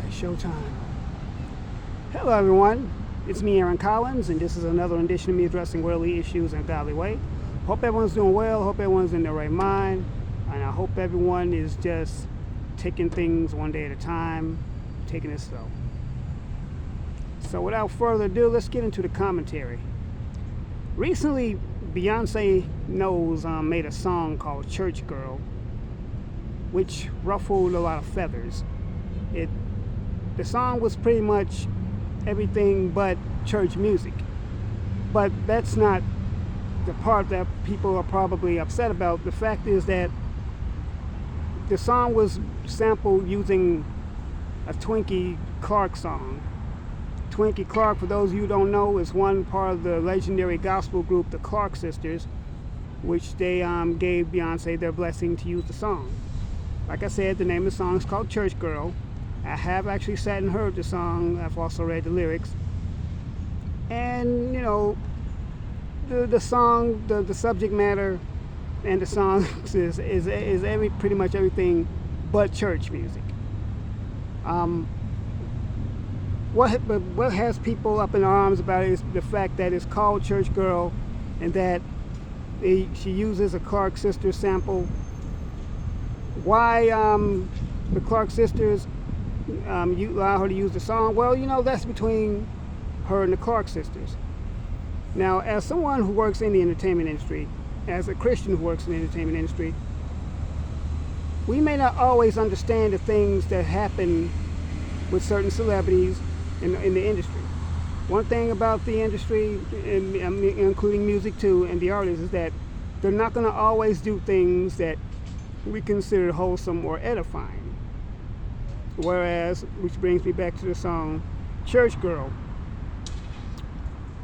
Showtime. Hello, everyone. It's me, Aaron Collins, and this is another edition of me addressing worldly issues in a godly way. Hope everyone's doing well. Hope everyone's in their right mind, and I hope everyone is just taking things one day at a time, taking it slow. So, without further ado, let's get into the commentary. Recently, Beyonce made a song called "Church Girl," which ruffled a lot of feathers. The song was pretty much everything but church music. But that's not the part that people are probably upset about. The fact is that the song was sampled using a Twinkie Clark song. Twinkie Clark, for those of you who don't know, is one part of the legendary gospel group, the Clark Sisters, which they gave Beyonce their blessing to use the song. Like I said, the name of the song is called Church Girl. I have actually sat and heard the song. I've also read the lyrics. And, the song, the subject matter and the song is pretty much everything but church music. What has people up in arms about it is the fact that it's called Church Girl and that she uses a Clark Sisters sample. Why the Clark Sisters you allow her to use the song? Well, that's between her and the Clark Sisters. Now, as someone who works in the entertainment industry, as a Christian who works in the entertainment industry, we may not always understand the things that happen with certain celebrities in the industry. One thing about the industry, and including music too, and the artists, is that they're not going to always do things that we consider wholesome or edifying. Whereas, which brings me back to the song Church Girl.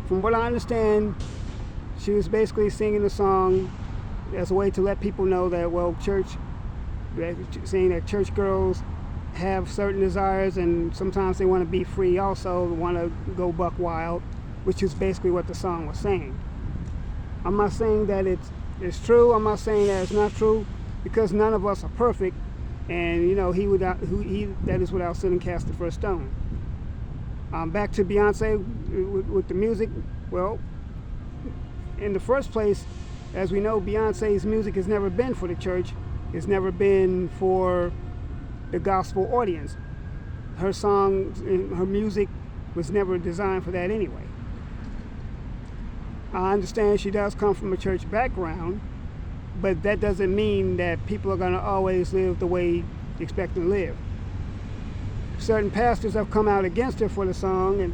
From what I understand, she was basically singing the song as a way to let people know that, saying that church girls have certain desires and sometimes they want to be free also, want to go buck wild, which is basically what the song was saying. I'm not saying that it's true. I'm not saying that it's not true, because none of us are perfect. And that is without sin and cast the first stone. Back to Beyonce with the music. Well, in the first place, as we know, Beyonce's music has never been for the church. It's never been for the gospel audience. Her songs and her music was never designed for that anyway. I understand she does come from a church background, but that doesn't mean that people are going to always live the way you expect them to live. Certain pastors have come out against her for the song and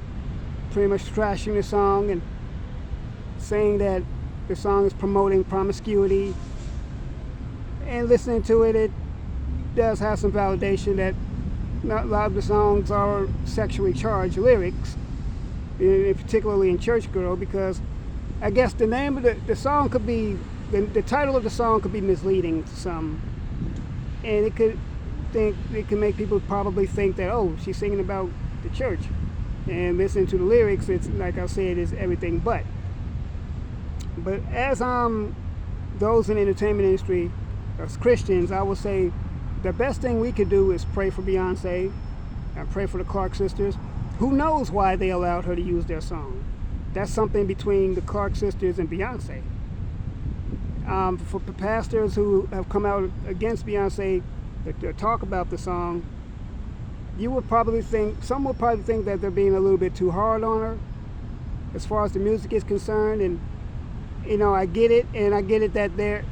pretty much trashing the song and saying that the song is promoting promiscuity. And listening to it, it does have some validation that a lot of the songs are sexually charged lyrics, particularly in Church Girl, because I guess the name of the song could be, the title of the song could be misleading to some, and it can make people probably think that, oh, she's singing about the church, and listening to the lyrics, it's like I said, is everything but. But as those in the entertainment industry, as Christians, I would say the best thing we could do is pray for Beyonce and pray for the Clark Sisters. Who knows why they allowed her to use their song? That's something between the Clark Sisters and Beyonce. For pastors who have come out against Beyonce to talk about the song, some would probably think that they're being a little bit too hard on her as far as the music is concerned. And I get it, and I get it that they're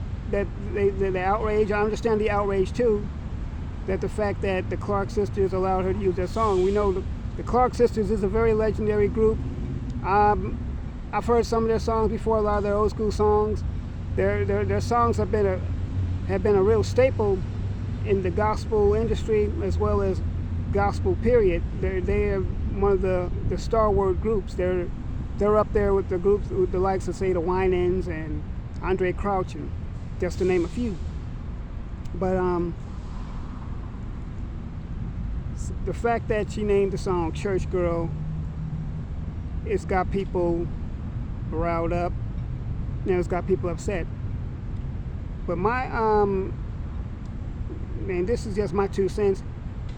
outraged. I understand the outrage too, that the fact that the Clark Sisters allowed her to use their song. We know the Clark Sisters is a very legendary group. I've heard some of their songs before, a lot of their old school songs. Their songs have been a real staple in the gospel industry as well as gospel period. They're one of the stalwart groups. They're up there with the groups with the likes of, say, the Winans and Andre Crouch, and just to name a few. But the fact that she named the song Church Girl, it's got people riled up, and it's got people upset. But and this is just my 2 cents,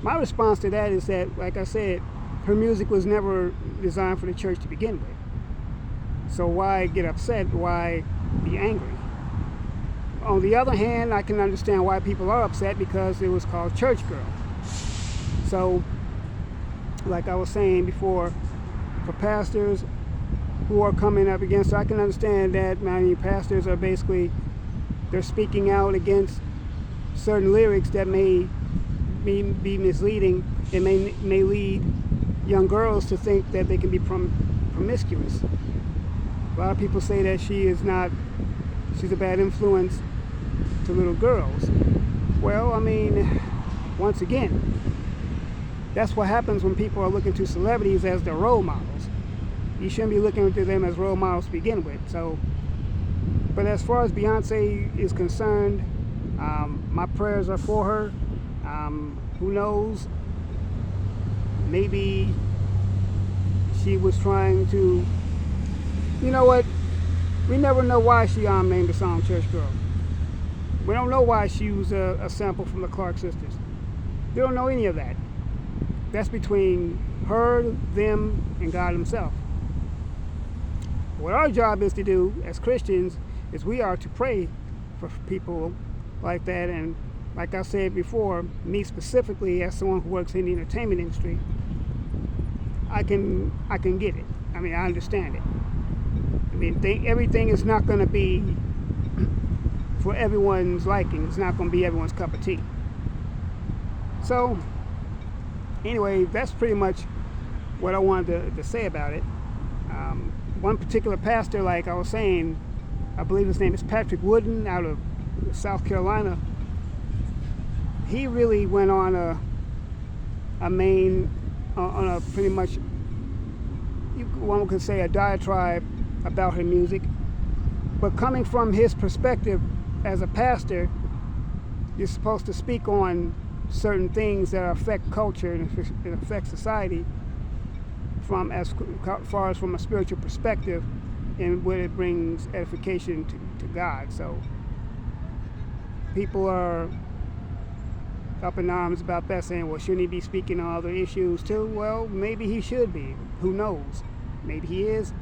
My response to that is that, like I said, her music was never designed for the church to begin with. So why get upset? Why be angry? On the other hand, I can understand why people are upset because it was called Church Girl. So, like I was saying before, for pastors who are coming up against her, I can understand that many pastors are basically, they're speaking out against certain lyrics that may be misleading and may lead young girls to think that they can be promiscuous. A lot of people say that she's a bad influence to little girls. Well, I mean, once again, that's what happens when people are looking to celebrities as their role models. You shouldn't be looking to them as role models to begin with. So, but as far as Beyonce is concerned, my prayers are for her. Who knows? Maybe she was trying to, you know what? We never know why she named the song Church Girl. We don't know why she used a sample from the Clark sisters. We don't know any of that. That's between her, them, and God himself. What our job is to do as Christians is we are to pray for people like that. And like I said before, me specifically as someone who works in the entertainment industry, I can get it. I mean, I understand it. I mean, everything is not going to be for everyone's liking. It's not going to be everyone's cup of tea. So, anyway, that's pretty much what I wanted to say about it. One particular pastor, like I was saying, I believe his name is Patrick Wooden out of South Carolina. He really went on a pretty much, one could say, a diatribe about her music. But coming from his perspective as a pastor, you're supposed to speak on certain things that affect culture and affect society from as far as from a spiritual perspective, and where it brings edification to God. So people are up in arms about that, saying, well, shouldn't he be speaking on other issues too? Well, maybe he should be. Who knows? Maybe he is.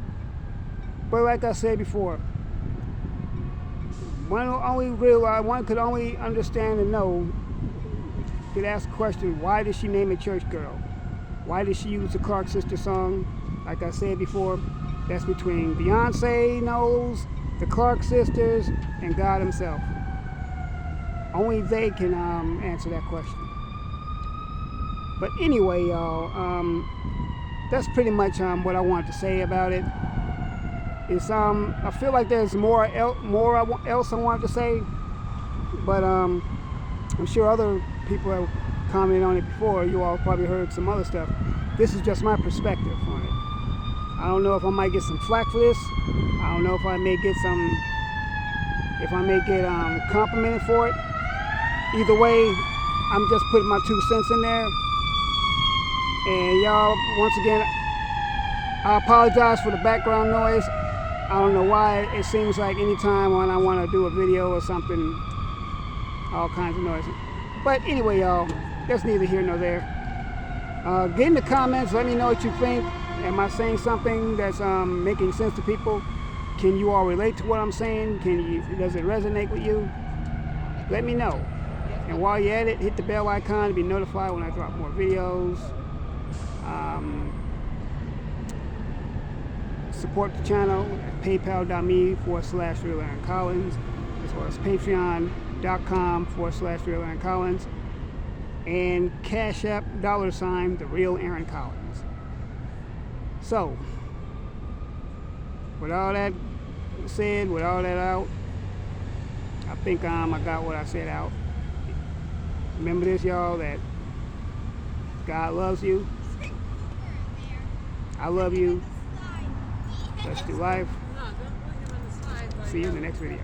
But like I said before, one could only understand and know, could ask the question, why did she name it Church Girl? Why did she use the Clark sister song? Like I said before, that's between Beyonce knows, the Clark sisters, and God himself. Only they can answer that question. But anyway, y'all, that's pretty much what I wanted to say about it. It's I feel like there's more else I wanted to say, but I'm sure other people have commented on it before. You all probably heard some other stuff. This is just my perspective on it. I don't know if I might get some flack for this. I don't know if I may get complimented for it. Either way, I'm just putting my 2 cents in there. And y'all, once again, I apologize for the background noise. I don't know why. It seems like anytime when I want to do a video or something, all kinds of noise. But anyway, y'all, that's neither here nor there. Get in the comments. Let me know what you think. Am I saying something that's making sense to people? Can you all relate to what I'm saying? Does it resonate with you? Let me know. And while you're at it, hit the bell icon to be notified when I drop more videos. Support the channel at paypal.me/RealAaronCollins, as well as patreon.com/RealAaronCollins, and Cash App $, the Real Aaron Collins. So, with all that said, with all that out, I think I got what I said out. Remember this, y'all, that God loves you. I love you. Let's do life. See you in the next video.